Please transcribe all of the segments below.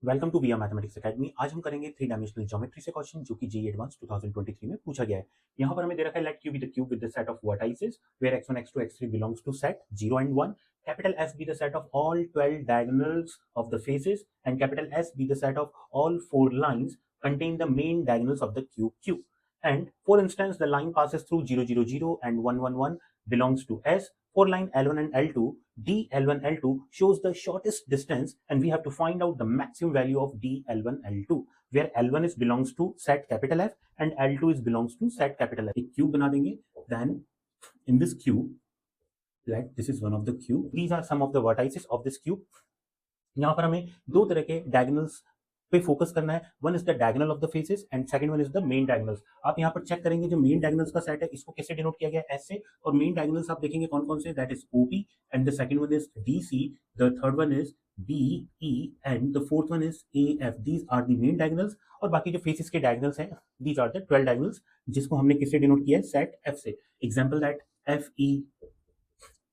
Welcome to VR mathematics academy. आज हम करेंगे थ्री डायमेंशनल ज्योमेट्री से क्वेश्चन जो कि जेईई एडवांस 2023 में पूछा गया है। यहाँ पर हमें दे रखा है let Q be the cube with the set of vertices where x1 x2 x3 belongs to set 0 and 1, capital F be the set of all 12 diagonals of the faces and capital S be the set of all four lines contain the main diagonals of the cube Q. And for instance, the line passes through 0 0 0 and 1 1 1 belongs to S. For line L1 and L2, D L1 L2 shows the shortest distance, and we have to find out the maximum value of D L1 L2, where L1 is belongs to set capital F and L2 is belongs to set capital F. एक cube बना देंगे. Then in this cube, like this is one of the cube. These are some of the vertices of this cube. यहाँ पर हमें दो तरह के diagonals पे फोकस करना है. One is the diagonal of the faces and second one is the main diagonals. आप यहाँ पर चेक करेंगे जो मेन डायगोनल्स का सेट है इसको कैसे डिनोट किया गया है, एस से. और मेन डायगोनल्स आप देखेंगे कौन कौन से, that is OP and the second one is DC, the third one is B E and the fourth one is A F. These are the main diagonals. और बाकी जो फेसेस के डायगोनल्स हैं दीज आर द 12 डायगोनल्स जिसको हमने किससे denote किया है, सेट एफ से. Example that F E.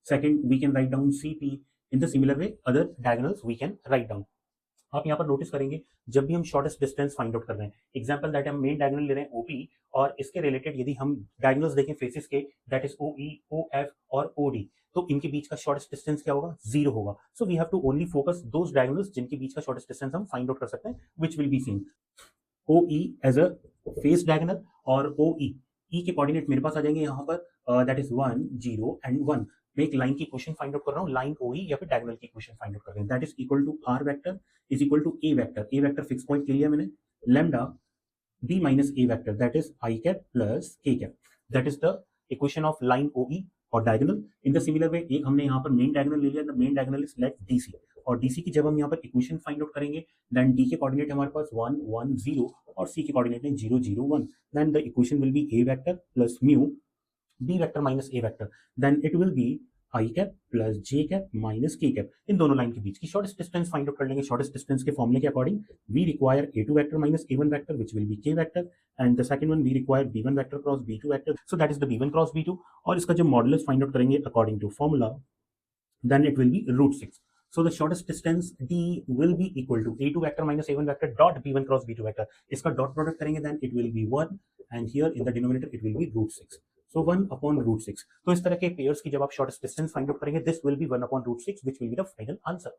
Second we can write down C P. In the similar way other diagonals we can write down. आप यहाँ पर नोटिस करेंगे जब भी हम शॉर्टेस्ट डिस्टेंस फाइंड आउट कर रहे हैं, एग्जांपल दैट हम मेन डायगोनल ले रहे हैं ओपी और इसके रिलेटेड यदि हम डायगोनल्स देखें फेसेस के, that is O E, O F और ओ डी, तो इनके बीच का शॉर्टेस्ट डिस्टेंस क्या होगा, 0 होगा. So we have to only focus those diagonals जिनके बीच का शॉर्टेस्ट डिस्टेंस हम फाइंड आउट कर सकते हैं, which will be same O E as a face diagonal और ओ ई के कोऑर्डिनेट मेरे पास आ जाएंगे यहाँ पर, दैट इज 1 0 एंड 1. मैं एक लाइन की इक्वेशन फाइंड आउट कर रहा हूँ, लाइन ओ ई या फिर डायगोनल की इक्वेशन फाइंड आउट कर रहे हैं, that is equal to R vector is equal to A vector. A vector fix point ले लिया मैंने, lambda B minus A vector that is I cap plus K cap. That is the equation of line O E और diagonal. In the similar way एक हमने यहाँ पर main diagonal ले लिया, the main diagonal is let DC. और DC की जब हम यहाँ पर इक्वेशन फाइंड आउट करेंगे, देन डी के कोऑर्डिनेट हमारे पास 1 1 0 और सी के कोऑर्डिनेट है 0 0 1. Then the equation will be a vector plus mu b vector minus A vector. Then it will be i cap plus j cap minus k cap. इन दोनों line के बीच की shortest distance find out कर लेंगे. Shortest distance के फॉर्मूले के according we require A two vector minus A one vector which will be K vector, and the second one we require B one vector cross B two vector, so that is the B one cross B two. और इसका जो modulus find out करेंगे according to formula, then it will be root 6. So the shortest distance D will be equal to A2 vector minus A1 vector dot B1 cross B2 vector. इसका dot product करेंगे then it will be 1 and here in the denominator it will be root 6. So 1 upon root 6. तो इस तरह के pairs की जब आप shortest distance find out करेंगे, this will be 1 upon root 6 which will be the final answer.